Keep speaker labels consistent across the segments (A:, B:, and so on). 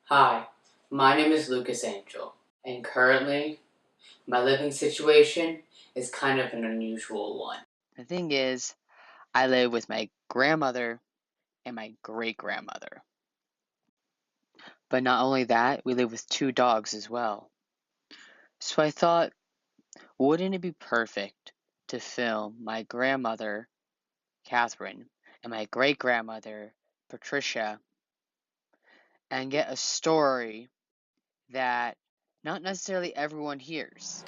A: Hi, my name is Lucas Angel, and currently, my living situation is kind of an unusual one.
B: The thing is, I live with my grandmother and my great grandmother. But not only that, we live with two dogs as well. So I thought, wouldn't it be perfect to film my grandmother, Catherine, and my great grandmother, Patricia, and get a story that not necessarily everyone hears?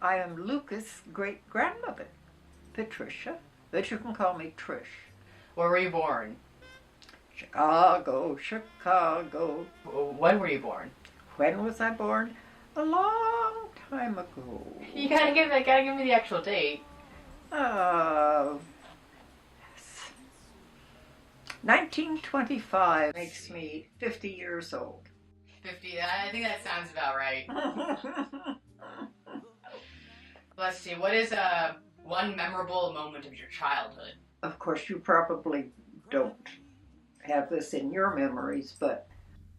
C: I am Lucas' great grandmother, Patricia, but you can call me Trish.
A: Where were you born?
C: Chicago, Chicago.
A: When were you born?
C: When was I born? A long time ago.
A: You gotta give me the actual date.
C: 1925 makes me 50 years old.
A: 50. I think that sounds about right. Let's see. What is one memorable moment of your childhood?
C: Of course, you probably don't have this in your memories, but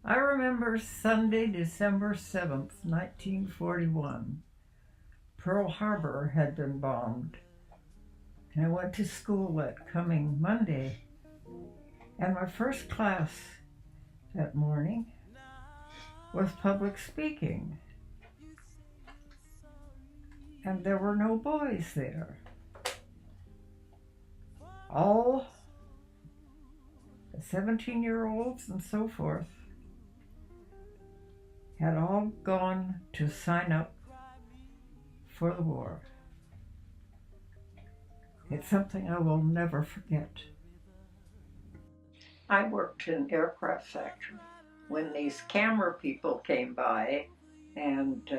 C: I remember Sunday, December 7th, 1941. Pearl Harbor had been bombed. And I went to school that coming Monday. And my first class that morning was public speaking. And there were no boys there. All the 17-year-olds and so forth had all gone to sign up for the war. It's something I will never forget. I worked in an aircraft factory. When these camera people came by and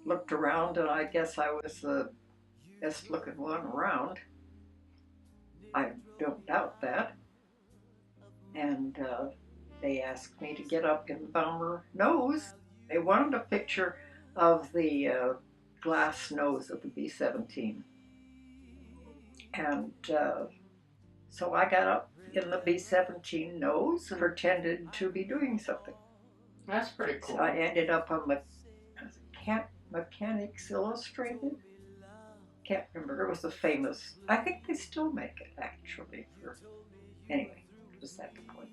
C: looked around, and I guess I was the best looking one around. I don't doubt that. And they asked me to get up in the bomber nose. They wanted a picture of the glass nose of the B-17. And so I got up in the B-17 nose and pretended to be doing something.
A: That's pretty cool.
C: So I ended up on Mechanics Illustrated. Can't remember. It was a famous. I think they still make it actually. Anyway, was that the point?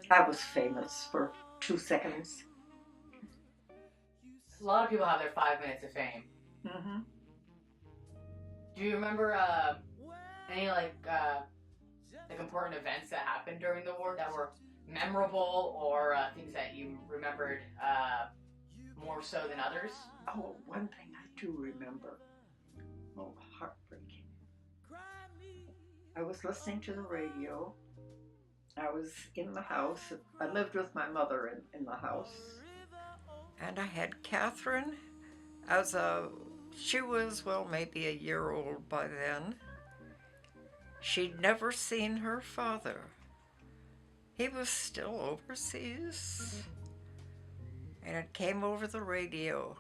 C: I was famous for 2 seconds.
A: A lot of people have their 5 minutes of fame.
C: Mm-hmm.
A: Do you remember any important events that happened during the war that were memorable, or things that you remembered more so than others?
C: Oh, one thing I do remember. Oh, heartbreaking. I was listening to the radio. I was in the house. I lived with my mother in the house. And I had Catherine she was, well, maybe a year old by then. She'd never seen her father. He was still overseas. And it came over the radio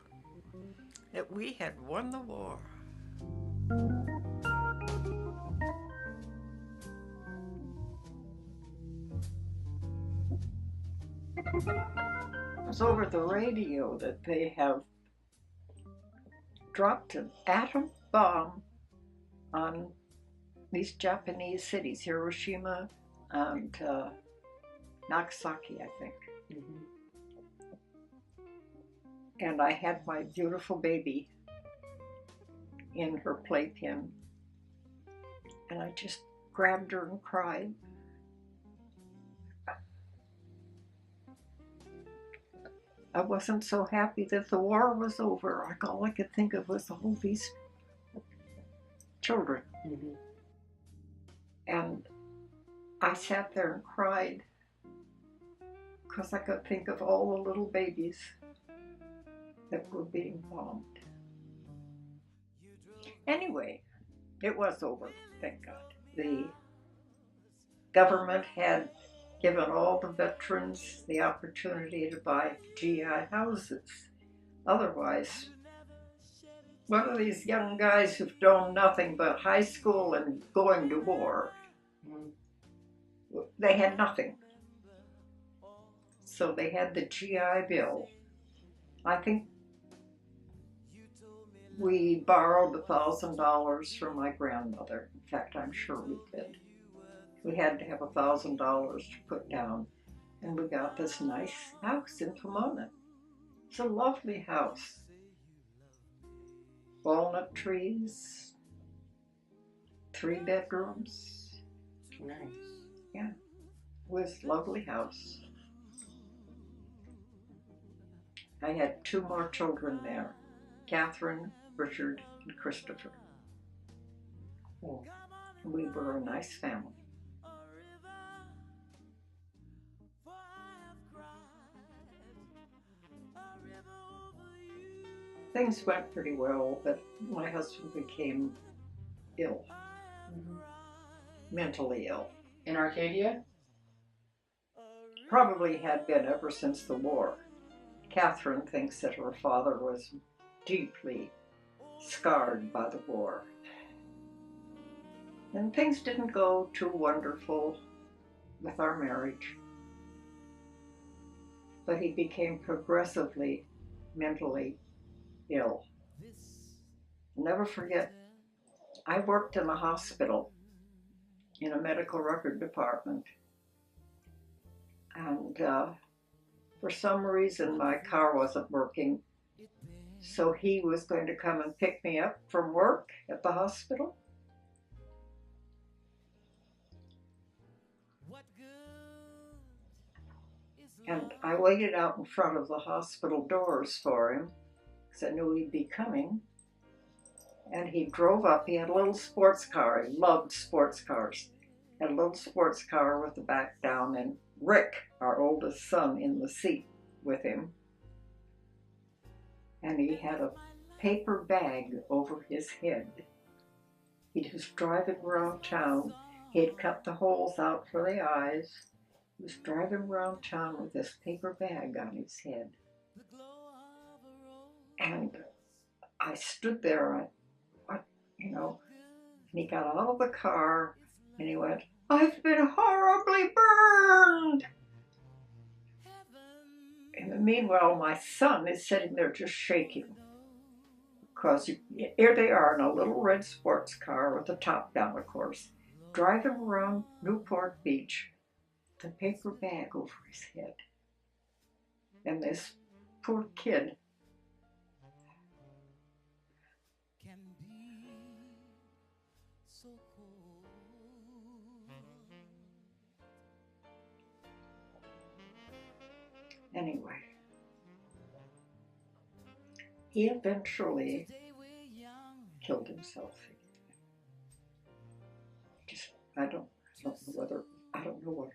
C: that we had won the war. It was over the radio that they have dropped an atom bomb on these Japanese cities, Hiroshima and Nagasaki, I think.
A: Mm-hmm.
C: And I had my beautiful baby in her playpen, and I just grabbed her and cried. I wasn't so happy that the war was over. All I could think of was all these children.
A: Mm-hmm.
C: And I sat there and cried because I could think of all the little babies that were being bombed. Anyway, it was over, thank God. The government had given all the veterans the opportunity to buy GI houses. Otherwise, one of these young guys who've done nothing but high school and going to war, they had nothing. So they had the GI Bill. I think we borrowed $1,000 from my grandmother. In fact, I'm sure we did. We had to have $1,000 to put down, and we got this nice house in Pomona. It's a lovely house. Walnut trees, 3 bedrooms.
A: Nice.
C: Yeah, it was a lovely house. I had 2 more children there, Catherine, Richard, and Christopher.
A: Cool.
C: We were a nice family. Things went pretty well, but my husband became ill, mentally ill.
A: In Arcadia?
C: Probably had been ever since the war. Catherine thinks that her father was deeply scarred by the war. And things didn't go too wonderful with our marriage. But he became progressively mentally ill. I'll never forget, I worked in a hospital in a medical record department, and for some reason my car wasn't working, so he was going to come and pick me up from work at the hospital. And I waited out in front of the hospital doors for him because I knew he'd be coming. And he drove up. He had a little sports car. He loved sports cars. Had a little sports car with the back down, and Rick, our oldest son, in the seat with him. And he had a paper bag over his head. He was driving around town. He had cut the holes out for the eyes. He was driving around town with this paper bag on his head. And I stood there, and he got out of the car and he went, "I've been horribly burned." And meanwhile, my son is sitting there just shaking. Because here they are in a little red sports car with the top down, of course, driving around Newport Beach, the paper bag over his head. And this poor kid anyway, he eventually killed himself. I don't know what.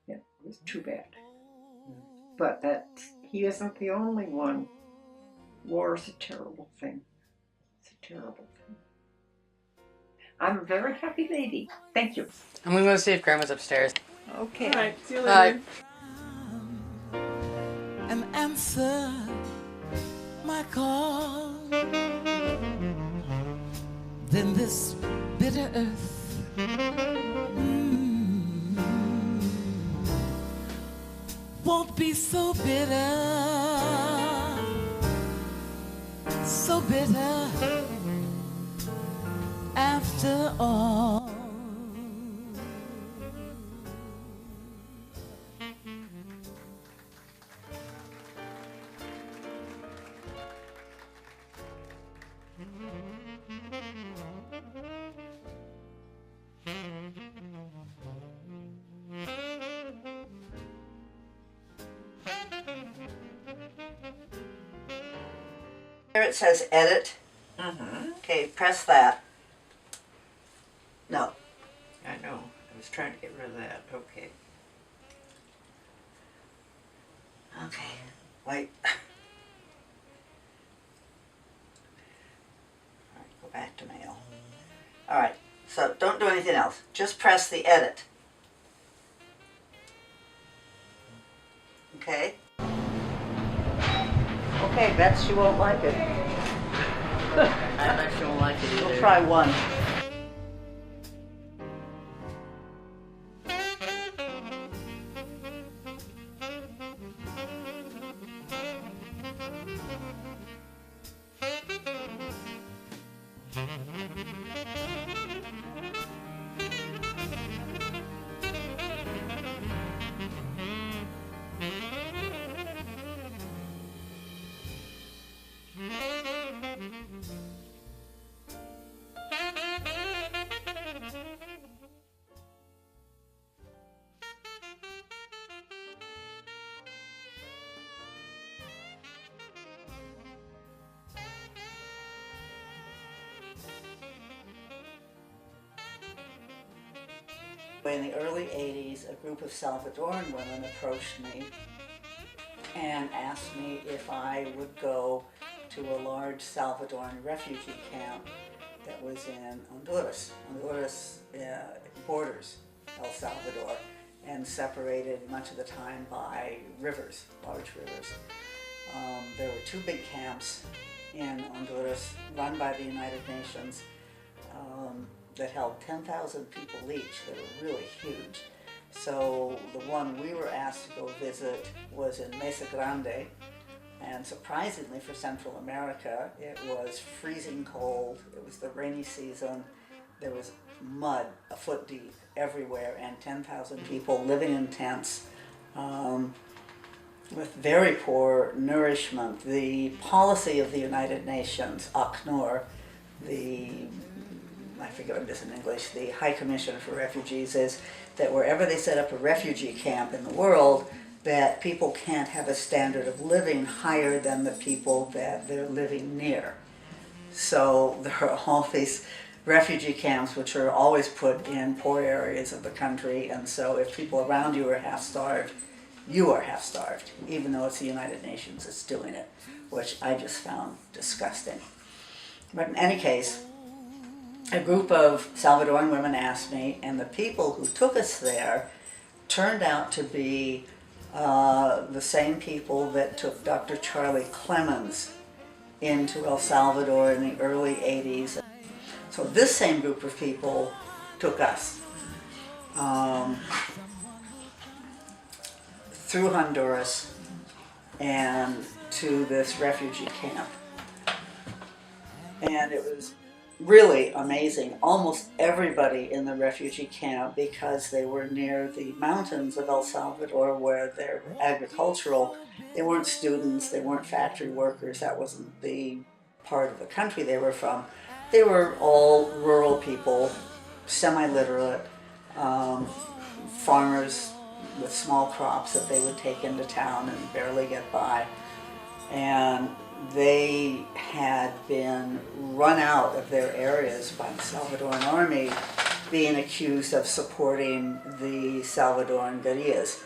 C: Yeah, it was too bad. But he isn't the only one. War is a terrible thing. It's a terrible thing. I'm a very happy lady. Thank you.
A: I'm gonna go see if Grandma's upstairs.
C: Okay.
D: All right, see you
A: Bye.
D: later.
E: And answer my call. Then this bitter earth won't be so bitter, so bitter after all.
F: Here it says edit. Okay, press that. No.
C: I know. I was trying to get rid of that. Okay.
F: Okay, wait. Alright, go back to mail. Alright, so don't do anything else. Just press the edit. Okay? Okay, bet she won't like it.
A: I bet she won't like it either.
F: We'll try one. In the early 80s, a group of Salvadoran women approached me and asked me if I would go to a large Salvadoran refugee camp that was in Honduras. Honduras borders El Salvador and separated much of the time by rivers, large rivers. There were two big camps in Honduras run by the United Nations that held 10,000 people each. They were really huge. So the one we were asked to go visit was in Mesa Grande, and surprisingly for Central America, it was freezing cold. It was the rainy season. There was mud a foot deep everywhere, and 10,000 people living in tents with very poor nourishment. The policy of the United Nations, ACNUR, I forget what it is in English, the High Commission for Refugees, is that wherever they set up a refugee camp in the world, that people can't have a standard of living higher than the people that they're living near. So there are all these refugee camps which are always put in poor areas of the country, and so if people around you are half-starved, you are half-starved, even though it's the United Nations that's doing it, which I just found disgusting. But in any case, a group of Salvadoran women asked me, and the people who took us there turned out to be the same people that took Dr. Charlie Clemens into El Salvador in the early 80s. So this same group of people took us through Honduras and to this refugee camp. And it was really amazing. Almost everybody in the refugee camp, because they were near the mountains of El Salvador where they're agricultural, they weren't students, they weren't factory workers, that wasn't the part of the country they were from. They were all rural people, semi-literate, farmers with small crops that they would take into town and barely get by. And they had been run out of their areas by the Salvadoran army, being accused of supporting the Salvadoran guerrillas.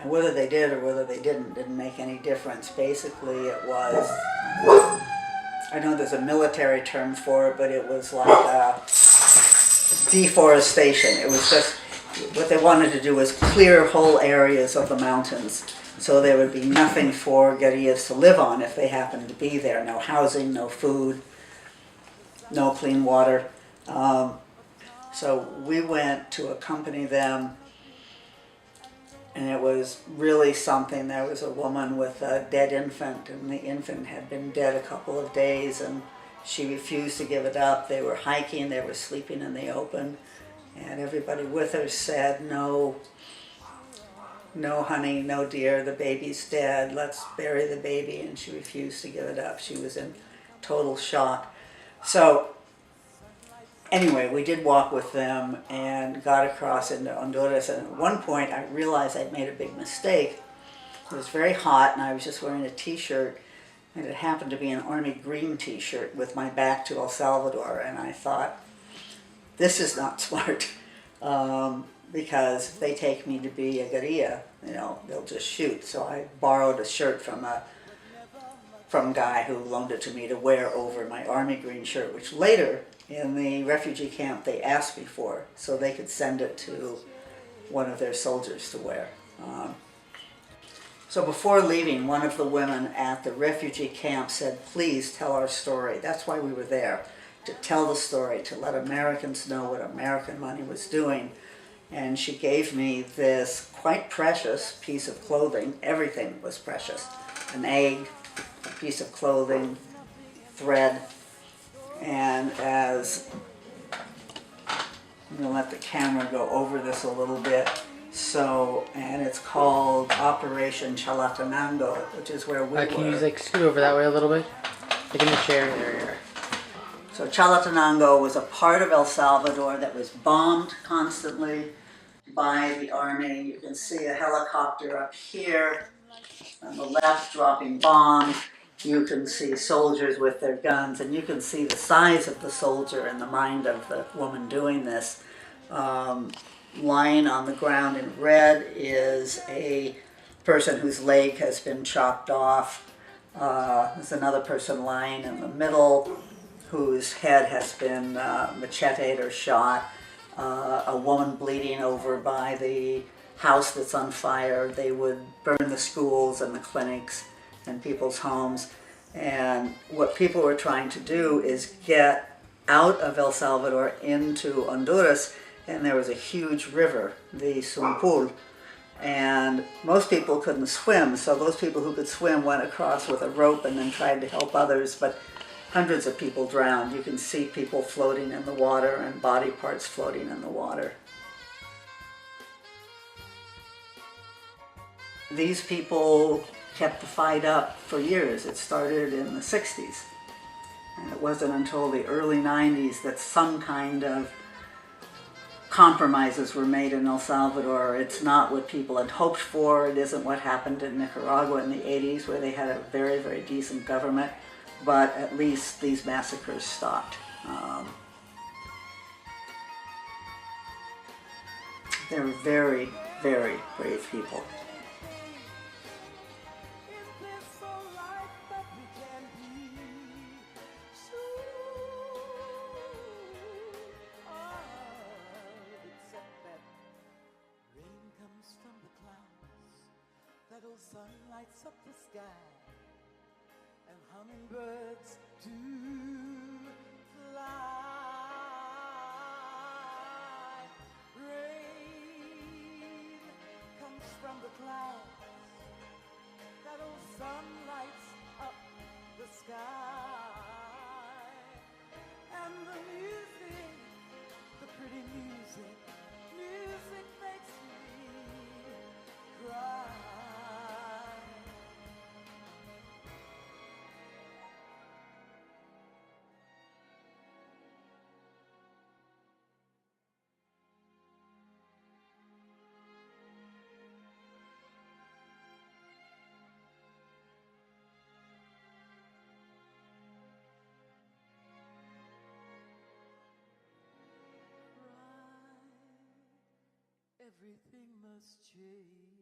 F: And whether they did or whether they didn't make any difference. Basically, it was, I know there's a military term for it, but it was like deforestation. It was just, what they wanted to do was clear whole areas of the mountains so there would be nothing for guerrillas to live on if they happened to be there. No housing, no food, no clean water. So we went to accompany them, and it was really something. There was a woman with a dead infant, and the infant had been dead a couple of days, and she refused to give it up. They were hiking, they were sleeping in the open, and everybody with her said, no, no honey, no dear, the baby's dead, let's bury the baby, and she refused to give it up. She was in total shock. So anyway, we did walk with them and got across into Honduras, and at one point I realized I'd made a big mistake. It was very hot and I was just wearing a t-shirt, and it happened to be an army green t-shirt with my back to El Salvador, and I thought, this is not smart, because if they take me to be a guerrilla, you know, they'll just shoot. So I borrowed a shirt from a guy who loaned it to me to wear over my army green shirt, which later in the refugee camp they asked me for, so they could send it to one of their soldiers to wear. So before leaving, one of the women at the refugee camp said, please tell our story. That's why we were there, to tell the story, to let Americans know what American money was doing. And she gave me this quite precious piece of clothing. Everything was precious. An egg, a piece of clothing, thread, and as I'm going to let the camera go over this a little bit. So, and it's called Operation Chalatenango, which is where we were.
A: Can you like scoot over that way a little bit? Like in the chair, there you are.
F: So Chalatenango was a part of El Salvador that was bombed constantly by the army. You can see a helicopter up here on the left dropping bombs. You can see soldiers with their guns, and you can see the size of the soldier in the mind of the woman doing this. Lying on the ground in red is a person whose leg has been chopped off. There's another person lying in the middle whose head has been macheted or shot. A woman bleeding over by the house that's on fire. They would burn the schools and the clinics and people's homes. And what people were trying to do is get out of El Salvador into Honduras, and there was a huge river, the Sumpul, and most people couldn't swim, so those people who could swim went across with a rope and then tried to help others, but hundreds of people drowned. You can see people floating in the water and body parts floating in the water. These people kept the fight up for years. It started in the 60s. And it wasn't until the early 90s that some kind of compromises were made in El Salvador. It's not what people had hoped for. It isn't what happened in Nicaragua in the 80s, where they had a very, very decent government. But at least these massacres stopped. They're very, very brave people.
E: Sun lights up the sky, and hummingbirds do fly. Rain comes from the clouds, that old sun lights up the sky. And the music, the pretty music, music makes me cry. everything must change.